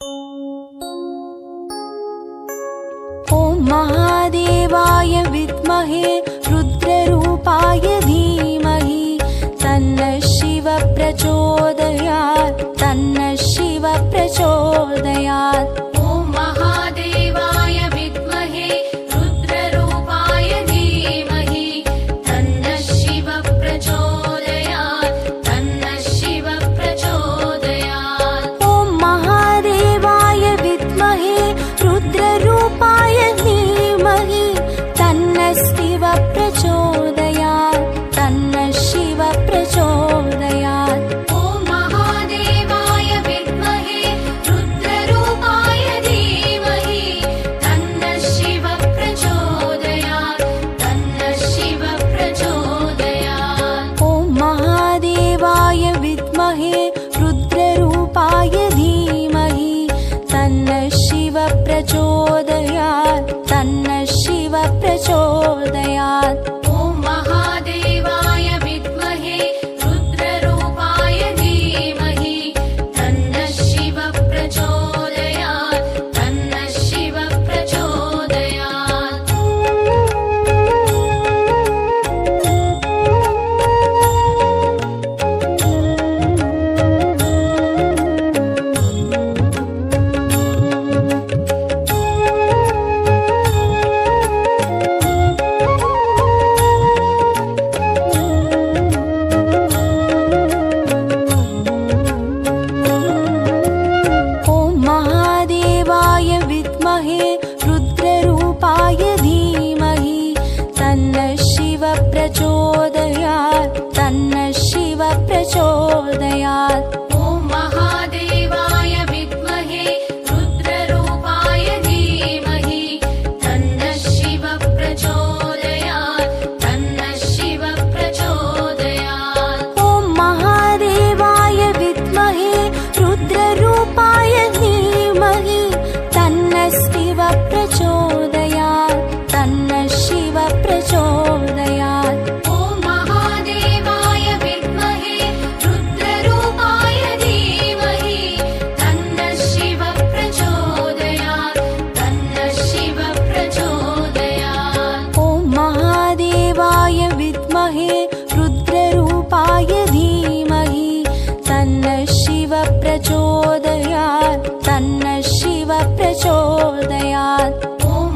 ॐ महादेवाय विद्महे रुद्ररूपाय धीमहि तन्नः शिवः प्रचोदयात् तन्नः शिवः प्रचोदयात्। ॐ महादेवाय विद्महे रुद्ररूपाय धीमहि तन्नः शिवः प्रचोदयात् तन्नः शिवः प्रचोदयात्। ॐ महादेवाय विद्महे रुद्ररूपाय धीमहि तन्नः शिवः प्रचोदयात् तन्नः शिवः प्रचोदयात्। ॐ महादेवाय विद्महे रुद्ररूपाय धीमहि तन्नः शिवः प्रचोदयात् तन्नः शिवः प्रचोदयात्। ॐ महादेवाय विद्महे रुद्ररूपाय धीमहि तन्नः शिवः प्रचोदयात् तन्नः शिवः प्रचोदयात्। ॐ महादेवाय विद्महे रुद्ररूपाय धीमहि तन्नः शिवः प्रचोदयात् तन्नः शिवः प्रचोदयात्। ॐ महादेवाय विद्महे रुद्ररूपाय धीमहि तन्नः शिवः प्रचोदयात् तन्नः शिवः प्रचोदयात्। ॐ महादेवाय विद्महे रुद्ररूपाय धीमहि तन्नः शिवः प्रचोदयात् तन्नः शिवः प्रचोदयात्। ॐ महादेवाय विद्महे रुद्ररूपाय धीमहि तन्नः शिवः प्रचोदयात् तन्नः शिवः प्रचोदयात्। ॐ महादेवाय विद्महे रुद्ररूपाय धीमहि तन्नः शिवः प्रचोदयात् तन्नः शिवः प्रचोदयात्। ॐ महादेवाय विद्महे रुद्ररूपाय धीमहि तन्नः शिवः प्रचोदयात् तन्नः शिवः प्रचोदयात्। ॐ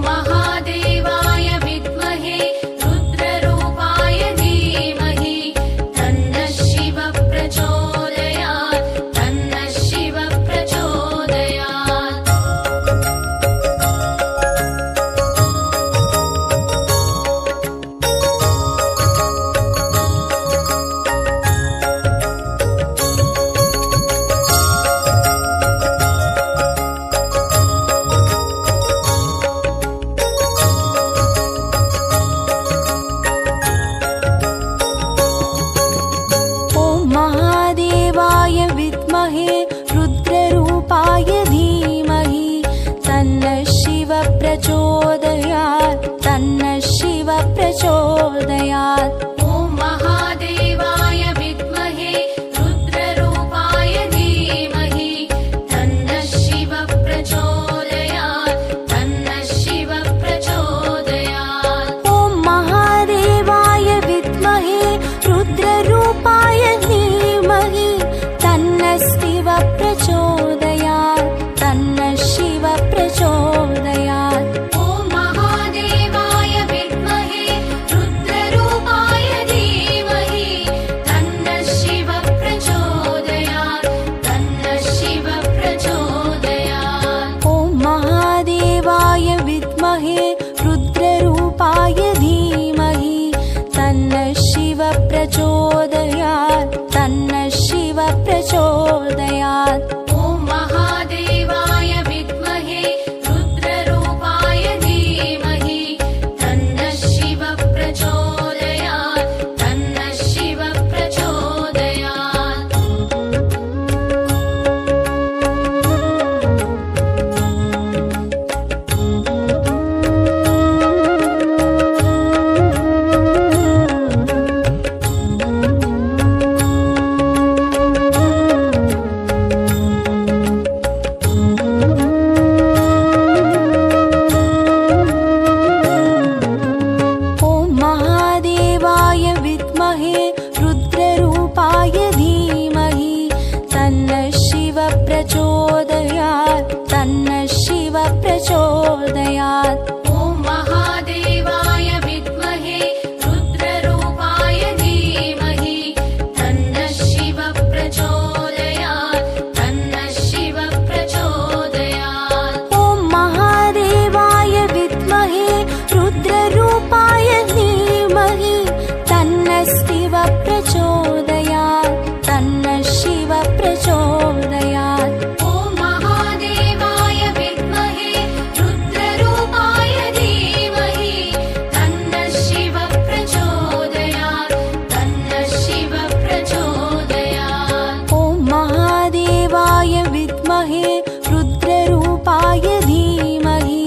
तन्नः शिव प्रचोदयात्। ॐ महादेवाय विद्महे रुद्ररूपाय धीमहि तन्नः शिव प्रचोदयात् तन्नः शिव प्रचोदयात्। ॐ महादेवाय विद्महे रुद्ररूपाय धीमहि तन्नः शिव प्रचोदयात् तन्नः शिव प्रचोदयात्। ॐ महादेवाय विद्महे रुद्ररूपाय धीमहि तन्नः शिव प्रचोदयात् तन्नः शिव प्रचोदयात्। ॐ महादेवाय विद्महे रुद्ररूपाय धीमहि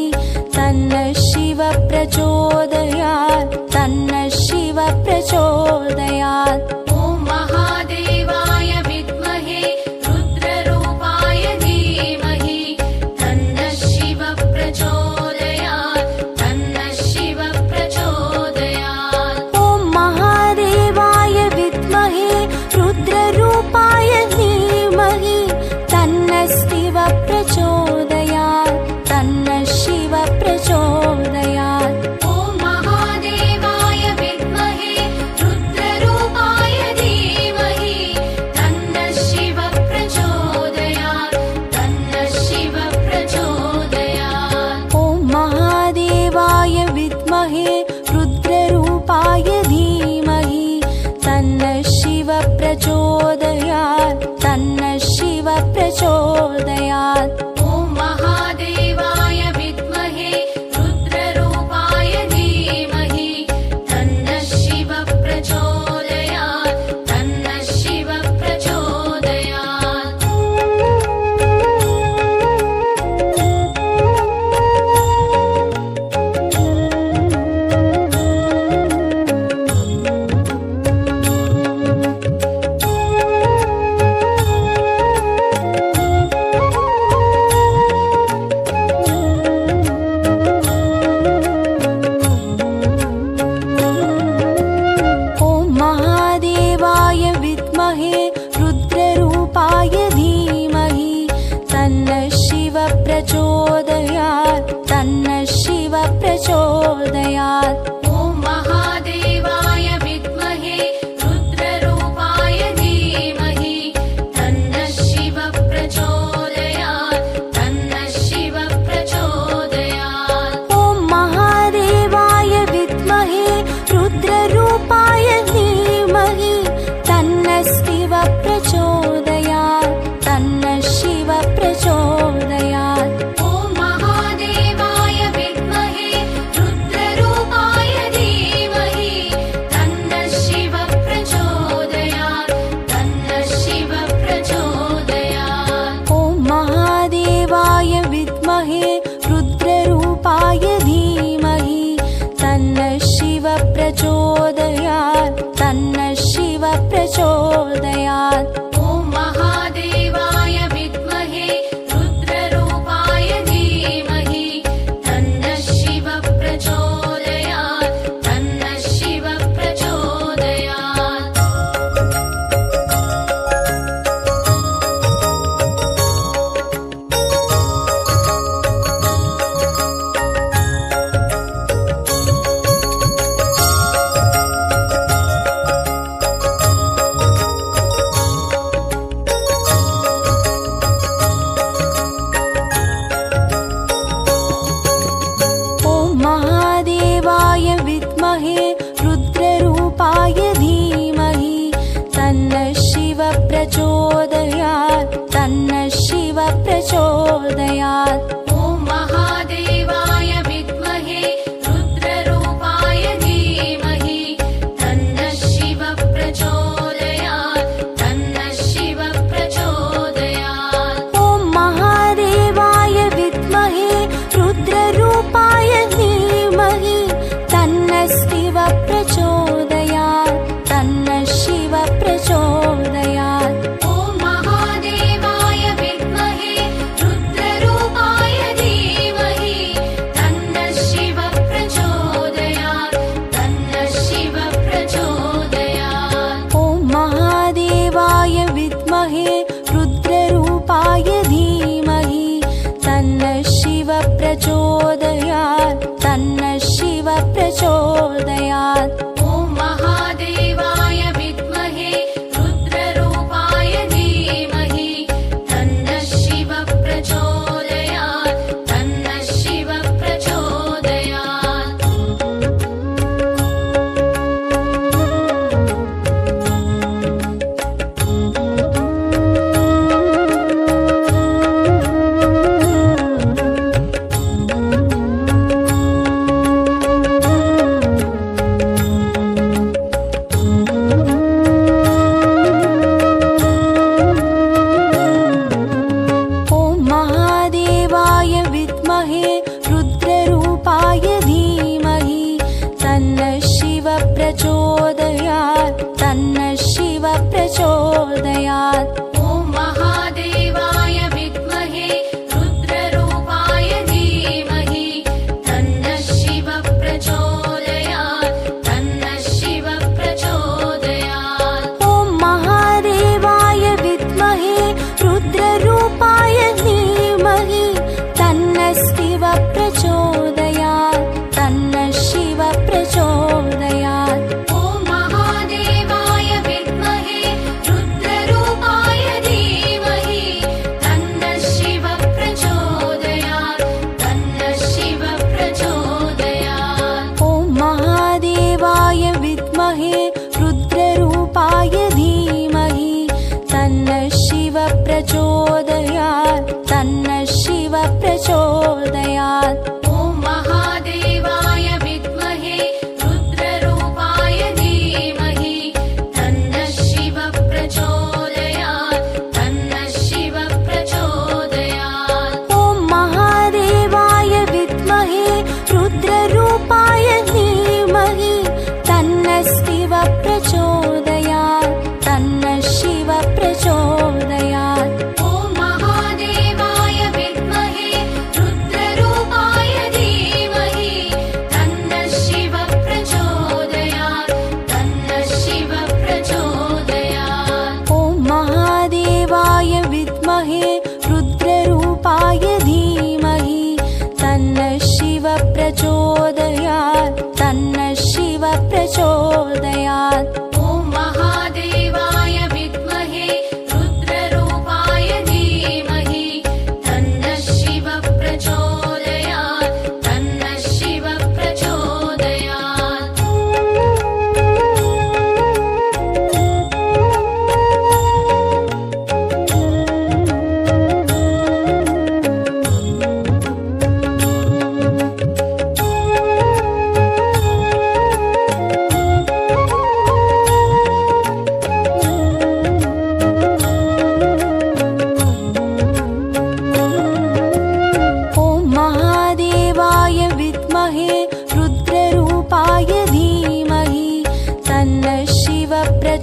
तन्नः शिव प्रचोदयात् तन्नः शिव प्रचोदयात्। ॐ महादेवाय विद्महे रुद्ररूपाय धीमहि तन्नः शिव प्रचोदयात् तन्नः शिव प्रचोदयात्। ॐ महादेवाय विद्महे रुद्ररूपाय धीमहि तन्नः शिव प्रचोदयात् तन्नः शिव प्रचोदयात्। ॐ महादेवाय विद्महे रुद्ररूपाय धीमहि तन्नः शिव प्रचोदयात् तन्नः शिव प्रचोदयात्। ॐ महादेवाय विद्महे रुद्ररूपाय धीमहि तन्नः शिव प्रचोदयात् तन्नः शिव प्रचोदयात्। ॐ महादेवाय विद्महे रुद्ररूपाय धीमहि तन्नः शिव प्रचोदयात् तन्नः शिव प्रचोदयात्। ॐ महादेवाय विद्महे रुद्ररूपाय धीमहि तन्नः शिव प्रचोदयात् तन्नः शिव प्रचोदयात्। ॐ महादेवाय विद्महे रुद्ररूपाय धीमहि तन्नः शिव प्रचोदयात् तन्नः शिव प्रचोदयात्। ॐ महादेवाय विद्महे रुद्ररूपाय धीमहि तन्नः शिव प्रचोदयात् तन्नः शिव प्रचोदयात्। ॐ महादेवाय विद्महे रुद्ररूपाय धीमहि तन्नः शिव प्रचोदयात् तन्नः शिव प्रचोदयात्। ॐ महादेवाय विद्महे रुद्ररूपाय धीमहि तन्नः शिव प्रचोदयात् तन्नः शिव प्रचोदयात्। ॐ महादेवाय विद्महे रुद्ररूपाय धीमहि तन्नः शिव प्रचोदयात् तन्नः शिव प्रचोदयात्। ॐ महादेवाय विद्महे रुद्ररूपाय धीमहि तन्नः शिव प्रचोदयात् तन्नः शिव प्रचोदयात्। ॐ महादेवाय विद्महे रुद्ररूपाय धीमहि तन्नः शिव प्रचोदयात् तन्नः शिव प्रचोदयात्। ॐ महादेवाय विद्महे रुद्ररूपाय धीमहि तन्नः शिव प्रचोदयात् तन्नः शिव प्रचोदयात्। ॐ महादेवाय विद्महे रुद्ररूपाय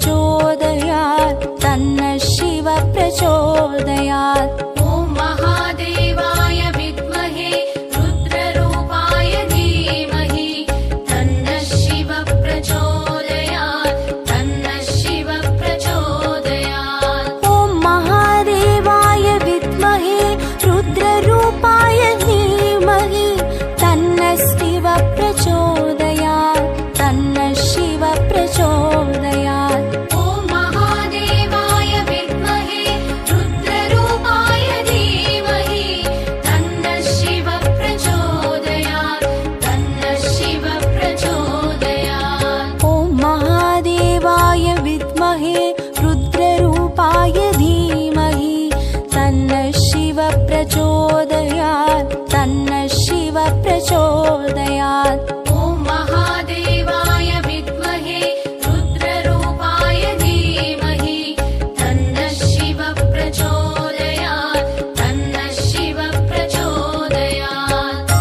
प्रचोदयात् तन्नः शिव प्रचोदयात् ॐ महादेवाय विद्महे रुद्ररूपाय धीमहि तन्नः शिव प्रचोदयात् तन्नः शिव प्रचोदयात् ॐ महादेवाय विद्महे रुद्ररूपाय धीमहि तन्नः शिव प्रचोदयात् तन्नः शिव प्रचोदयात् ॐ महादेवाय विद्महे रुद्ररूपाय धीमहि तन्नः शिव प्रचोदयात् तन्नः शिव प्रचोदयात् ॐ महादेवाय विद्महे रुद्ररूपाय धीमहि तन्नः शिव प्रचोदयात् तन्नः शिव प्रचोदयात् ॐ महादेवाय विद्महे रुद्ररूपाय धीमहि तन्नः शिव प्रचोदयात् तन्नः शिव प्रचोदयात्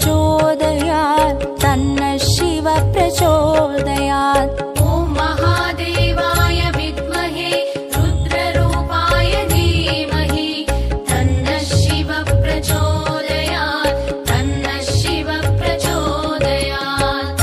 प्रचोदयात् तन्नः शिवः प्रचोदयात्। ॐ महादेवाय विद्महे रुद्ररूपाय धीमहि तन्नः शिवः प्रचोदयात् तन्नः शिवः प्रचोदयात्।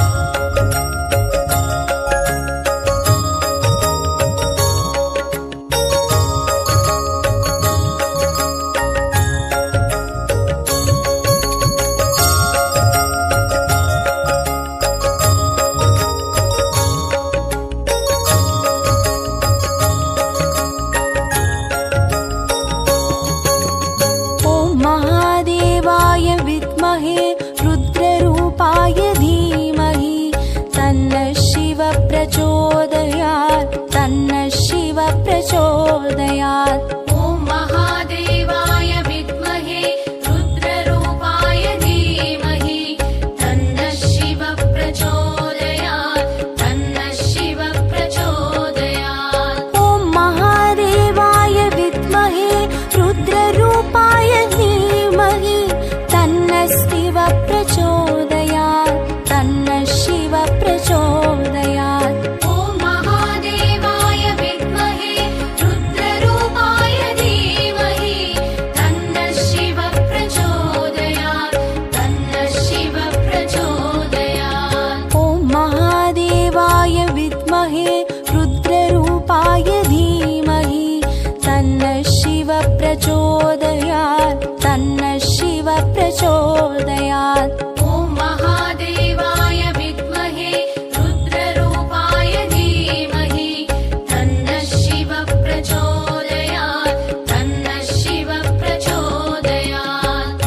महादेवाय विद्महे रुद्ररूपाय धीमहि तन्नः शिवः प्रचोदयात् तन्नः शिवः प्रचोदयात्। ॐ महादेवाय विद्महे रुद्ररूपाय धीमहि तन्नः शिवः प्रचोदयात् तन्नः शिवः प्रचोदयात्। ॐ महादेवाय विद्महे रुद्ररूपाय धीमहि तन्नः शिवः प्रचोदयात् तन्नः शिवः प्रचोदयात्। ॐ महादेवाय विद्महे रुद्ररूपाय धीमहि तन्नः शिवः प्रचोदयात् तन्नः शिवः प्रचोदयात्। ॐ महादेवाय विद्महे रुद्ररूपाय धीमहि तन्नः शिवः प्रचोदयात् तन्नः शिवः प्रचोदयात्। ॐ महादेवाय विद्महे रुद्ररूपाय धीमहि तन्नः शिवः प्रचोदयात् तन्नः शिवः प्रचोदयात्।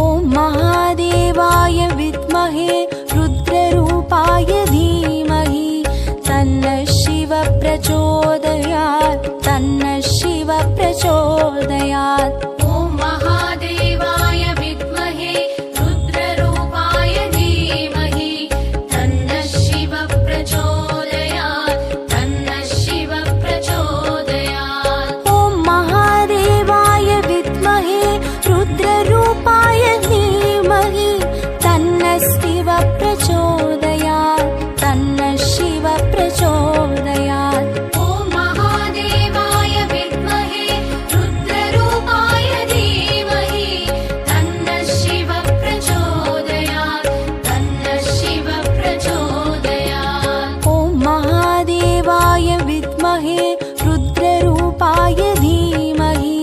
ॐ महादेवाय विद्महे रुद्ररूपाय धीमहि तन्नः शिवः प्रचोदयात् तन्नः शिवः प्रचोदयात्। ॐ महादेवाय विद्महे रुद्ररूपाय धीमहि तन्नः शिवः प्रचोदयात् तन्नः शिवः प्रचोदयात्। ॐ महादेवाय विद्महे रुद्ररूपाय धीमहि तन्नः शिवः प्रचोदयात् तन्नः शिवः प्रचोदयात्। ॐ महादेवाय विद्महे रुद्ररूपाय धीमहि तन्नः शिवः प्रचोदयात् तन्नः शिवः प्रचोदयात्। ॐ महादेवाय विद्महे रुद्ररूपाय धीमहि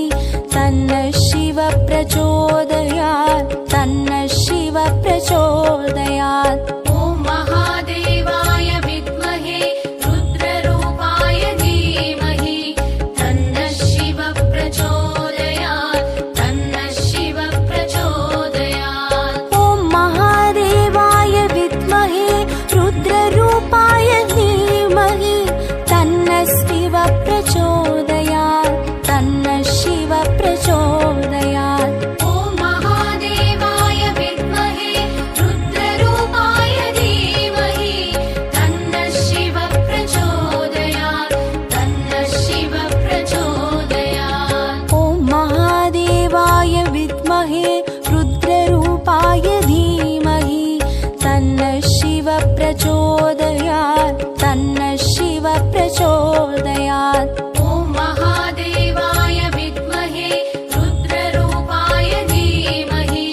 तन्नः शिवः प्रचोदयात् तन्नः शिवः प्रचोदयात्। ॐ महादेवाय विद्महे रुद्ररूपाय धीमहि तन्नः शिवः प्रचोदयात् तन्नः शिवः प्रचोदयात्। ॐ महादेवाय विद्महे रुद्ररूपाय धीमहि तन्नः शिवः प्रचोदयात् तन्नः शिवः प्रचोदयात्। ॐ महादेवाय विद्महे रुद्ररूपाय धीमहि तन्नः शिवः प्रचोदयात् तन्नः शिवः प्रचोदयात्। ॐ महादेवाय विद्महे रुद्ररूपाय धीमहि तन्नः शिवः प्रचोदयात् तन्नः शिवः प्रचोदयात्। ॐ महादेवाय विद्महे रुद्ररूपाय धीमहि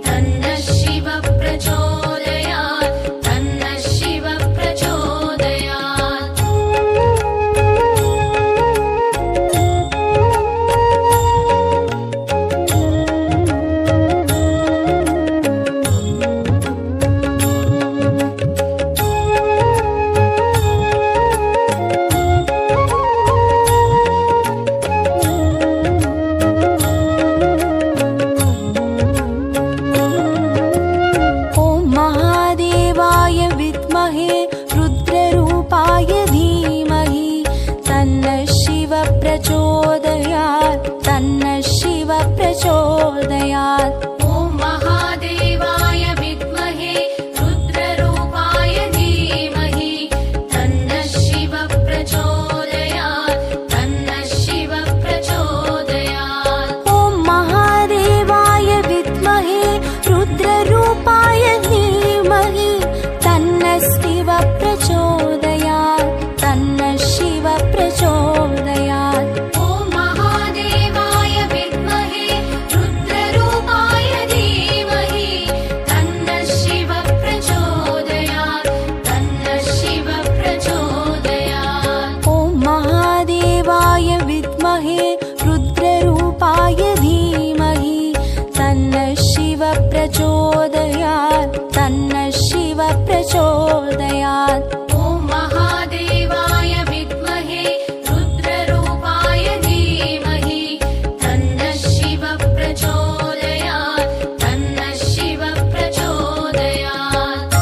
तन्नः शिवः प्रचोदयात् तन्नः शिवः प्रचोदयात्। ॐ प्रचोदयात्। ॐ महादेवाय विद्महे रुद्ररूपाय धीमहि तन्नः शिवः प्रचोदयात् तन्नः शिवः प्रचोदयात्। ॐ महादेवाय विद्महे रुद्ररूपाय धीमहि तन्नः शिवः प्रचोदयात् तन्नः शिवः प्रचोदयात्। ॐ महादेवाय विद्महे रुद्ररूपाय धीमहि तन्नः शिवः प्रचोदयात् तन्नः शिवः प्रचोदयात्। ॐ महादेवाय विद्महे रुद्ररूपाय धीमहि तन्नः शिवः प्रचोदयात् तन्नः शिवः प्रचोदयात्। ॐ महादेवाय विद्महे रुद्ररूपाय धीमहि तन्नः शिवः प्रचोदयात् तन्नः शिवः प्रचोदयात्।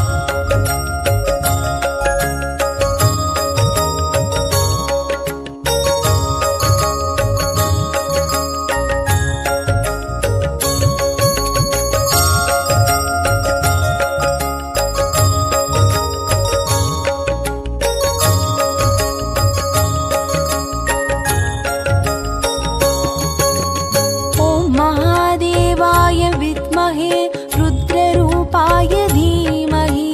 ॐ महादेवाय विद्महे रुद्ररूपाय धीमहि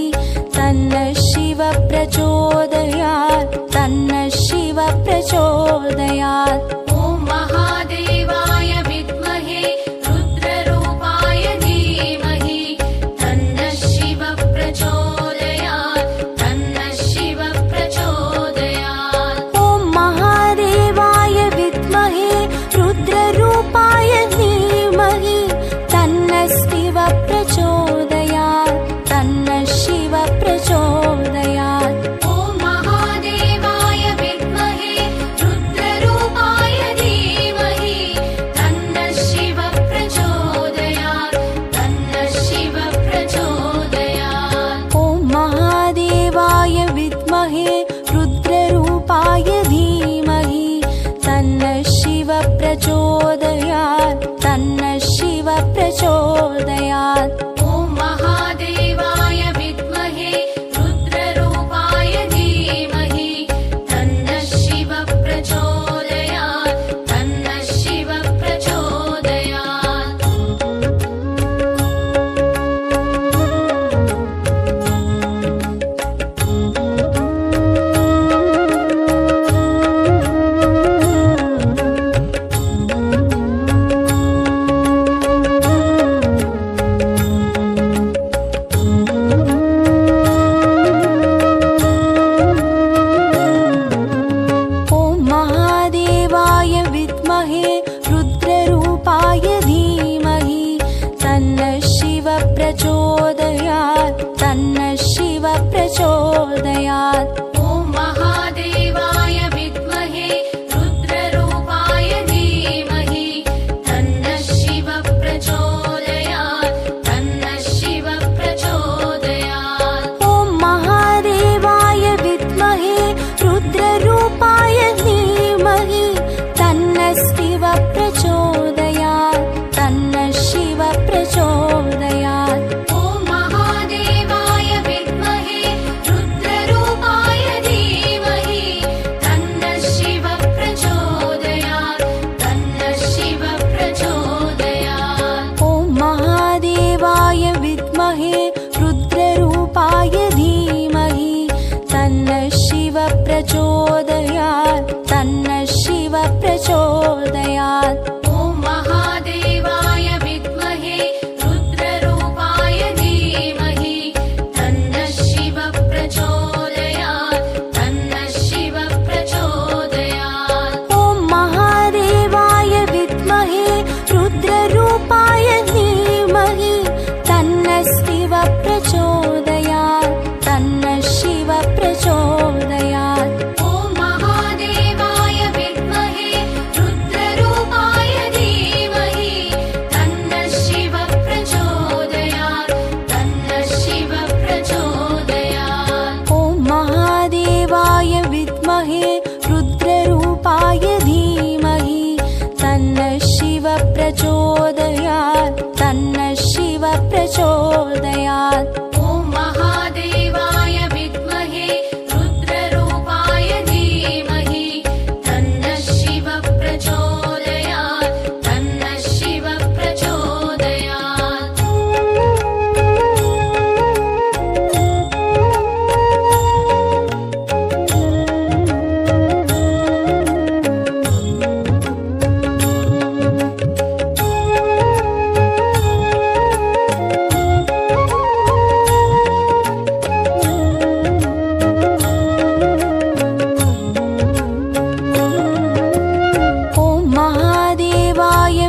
तन्नः शिवः प्रचोदयात् तन्नः शिवः प्रचोदयात्। ॐ महादेवाय विद्महे रुद्ररूपाय धीमहि तन्नः शिवः प्रचोदयात् तन्नः शिवः प्रचोदयात्। ॐ महादेवाय विद्महे रुद्ररूपाय धीमहि तन्नः शिवः प्रचोदयात् तन्नः शिवः प्रचोदयात्। ॐ महादेवाय विद्महे रुद्ररूपाय धीमहि तन्नः शिवः प्रचोदयात् तन्नः शिवः प्रचोदयात्। ॐ महादेवाय विद्महे रुद्ररूपाय धीमहि तन्नः शिवः प्रचोदयात् तन्नः शिवः प्रचोदयात्। ॐ महादेवाय विद्महे रुद्ररूपाय धीमहि तन्नः शिवः प्रचोदयात् तन्नः शिवः प्रचोदयात्। ॐ महादेवाय विद्महे रुद्ररूपाय धीमहि तन्नः शिवः प्रचोदयात् तन्नः शिवः प्रचोदयात्। ॐ महादेवाय विद्महे रुद्ररूपाय धीमहि तन्नः शिवः प्रचोदयात् तन्नः शिवः प्रचोदयात्। ॐ महादेवाय विद्महे रुद्ररूपाय धीमहि तन्नः शिवः प्रचोदयात् तन्नः शिवः प्रचोदयात्। ॐ महादेवाय विद्महे रुद्ररूपाय धीमहि तन्नः शिवः प्रचोदयात् तन्नः शिवः प्रचोदयात्। ॐ महादेवाय विद्महे रुद्ररूपाय धीमहि तन्नः शिवः प्रचोदयात् तन्नः शिवः प्रचोदयात्। ॐ महादेवाय विद्महे रुद्ररूपाय धीमहि तन्नः शिवः प्रचोदयात् तन्नः शिवः प्रचोदयात्। ॐ महादेवाय विद्महे रुद्ररूपाय धीमहि तन्नः शिवः प्रचोदयात् तन्नः शिवः प्रचोदयात्। ॐ महादेवाय विद्महे रुद्ररूपाय धीमहि तन्नः शिवः प्रचोदयात् तन्नः शिवः प्रचोदयात्। ॐ महादेवाय विद्महे रुद्ररूपाय धीमहि तन्नः शिवः प्रचोदयात् प्रचोदयात्। ॐ महादेवाय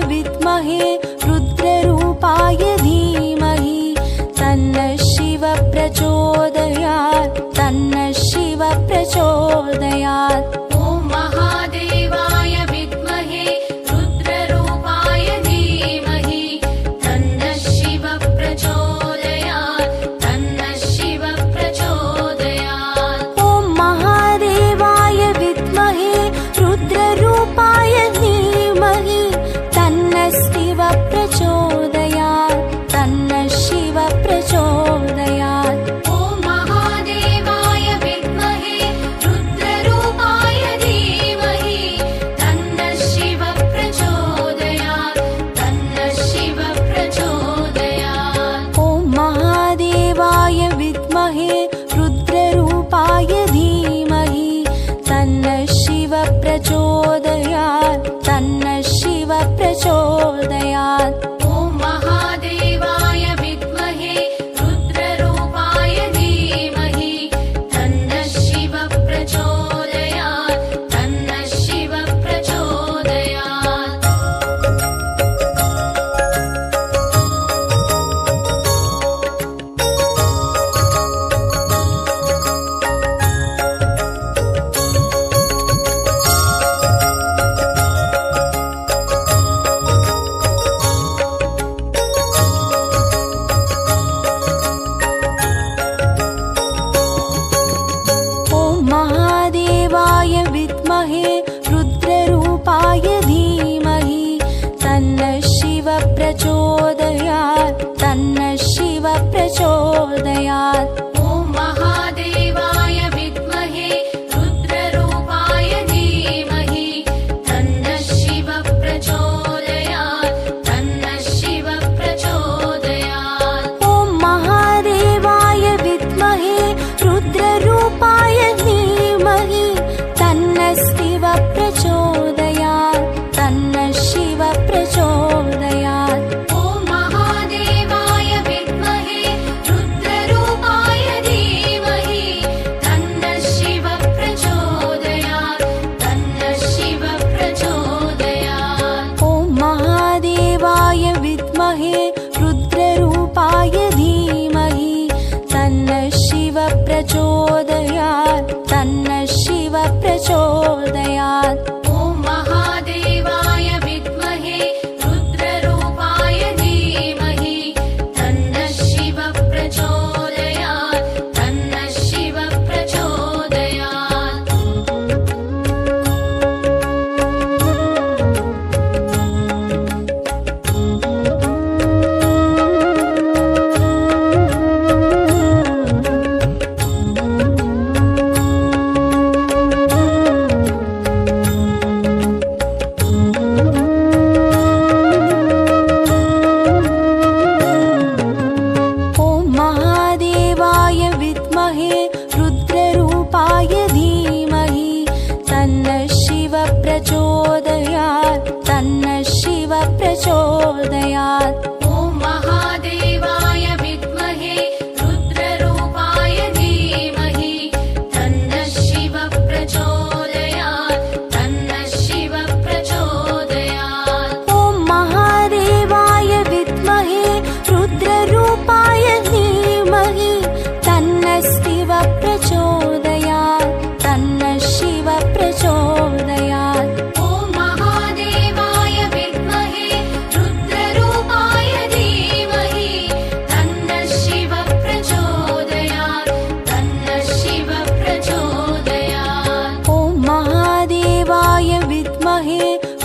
विद्महे रुद्ररूपाय धीमहि तन्नः शिव प्रचोदयात् तन्नः शिव प्रचोदयात्।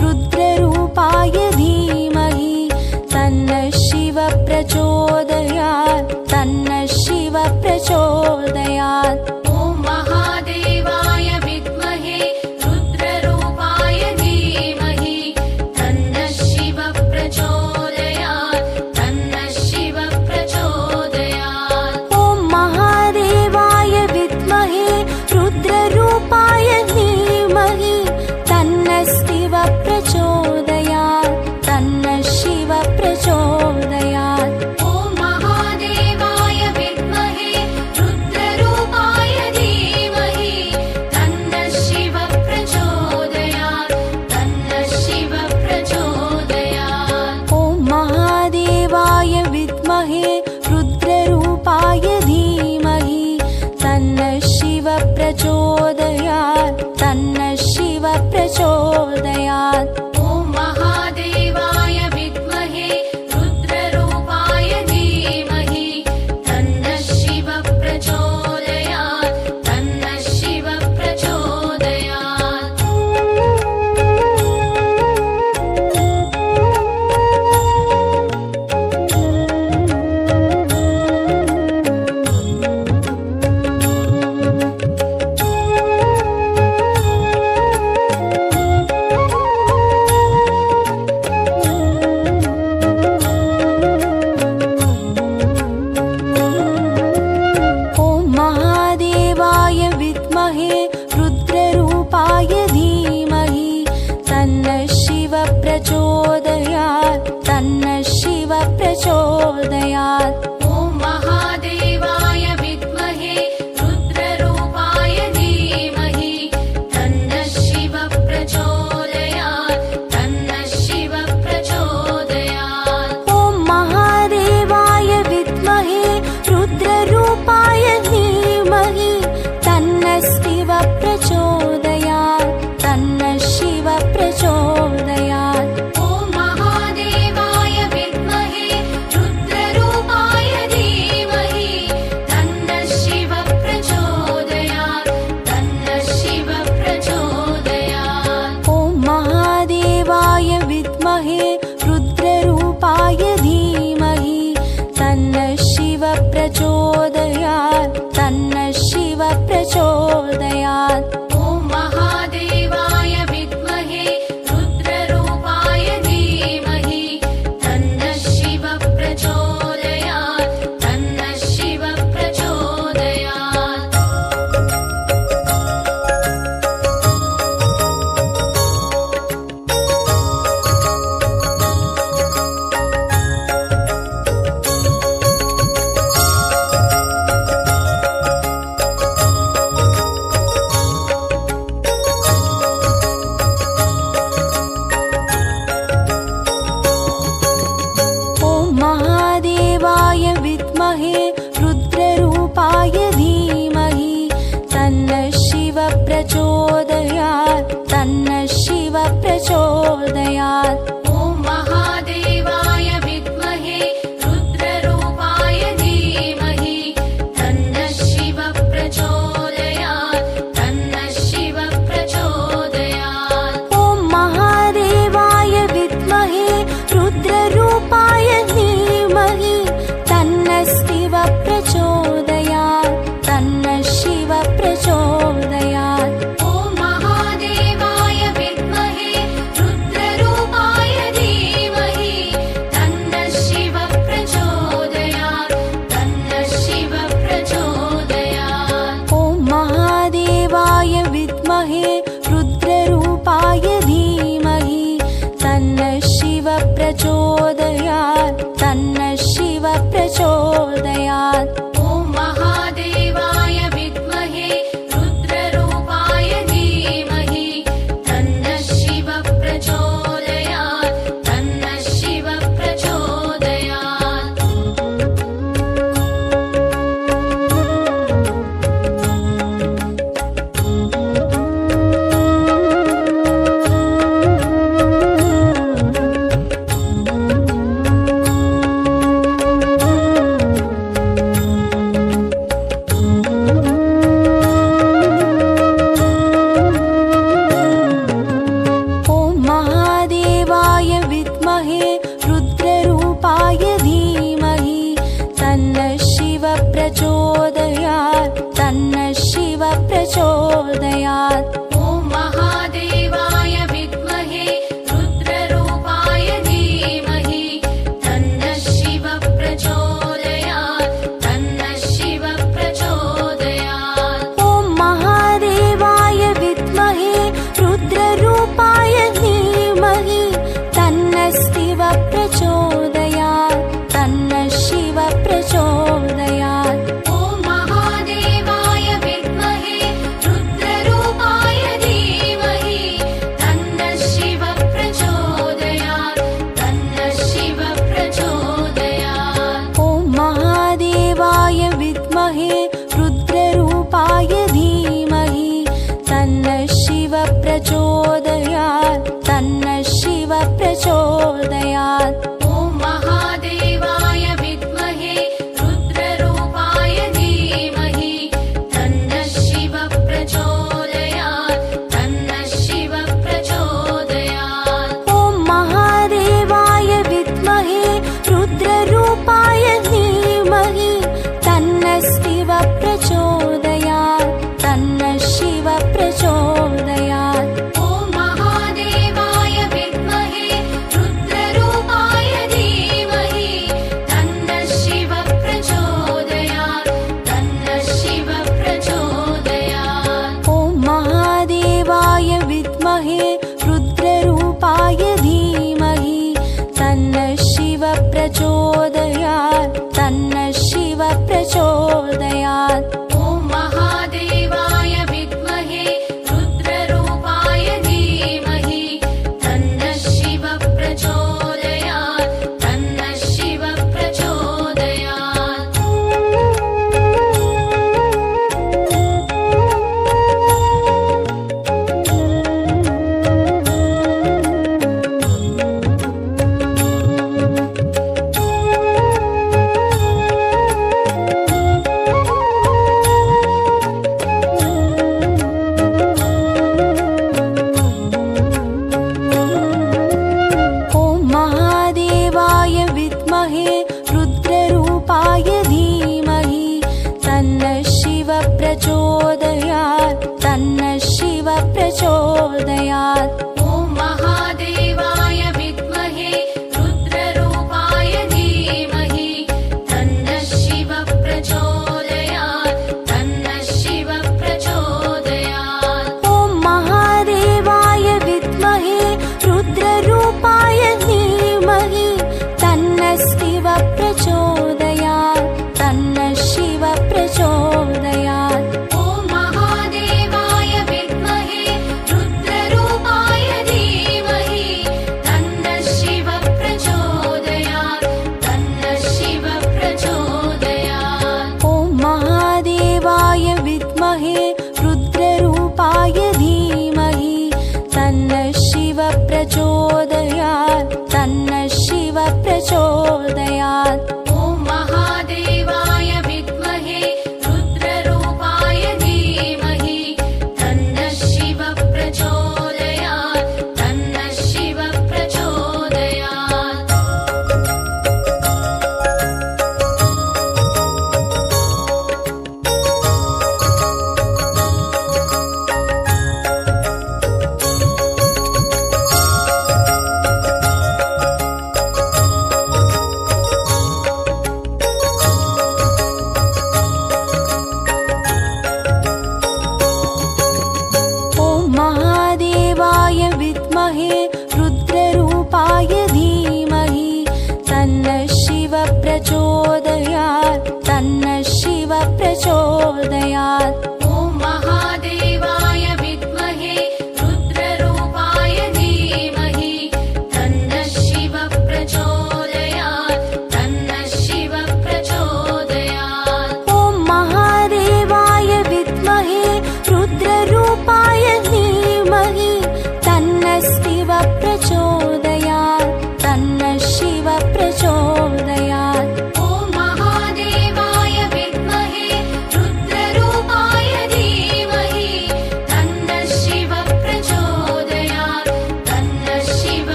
रुद्ररूपाय धीमहि तन्नः शिव प्रचोदयात्। प्रचोदयात् तन्नः शिव प्रचोदयात् ॐ महादेवाय विद्महे रुद्ररूपाय धीमहि तन्नः शिव प्रचोदयात् तन्नः शिव प्रचोदयात् ॐ महादेवाय विद्महे रुद्ररूपाय धीमहि तन्नः शिव प्रचोदयात् तन्नः शिव प्रचोदयात् ॐ महादेवाय विद्महे रुद्ररूपाय धीमहि तन्नः शिव प्रचोदयात् तन्नः शिव प्रचोदयात् ॐ महादेवाय विद्महे रुद्ररूपाय धीमहि तन्नः शिव प्रचोदयात् तन्नः शिव प्रचोदयात् ॐ महादेवाय विद्महे रुद्ररूपाय धीमहि तन्नः शिव प्रचोदयात् तन्नः शिव प्रचोदयात् ॐ महादेवाय विद्महे रुद्ररूपाय धीमहि तन्नः शिव प्रचोदयात् तन्नः शिव प्रचोदयात् ॐ महादेवाय विद्महे रुद्ररूपाय धीमहि तन्नः शिव प्रचोदयात् तन्नः शिव प्रचोदयात् ॐ महादेवाय विद्महे रुद्ररूपाय धीमहि तन्नः शिव प्रचोदयात् तन्नः शिव प्रचोदयात् ॐ महादेवाय विद्महे रुद्ररूपाय धीमहि तन्नः शिव प्रचोदयात् तन्नः शिव प्रचोदयात् ॐ महादेवाय विद्महे रुद्ररूपाय धीमहि तन्नः शिव प्रचोदयात्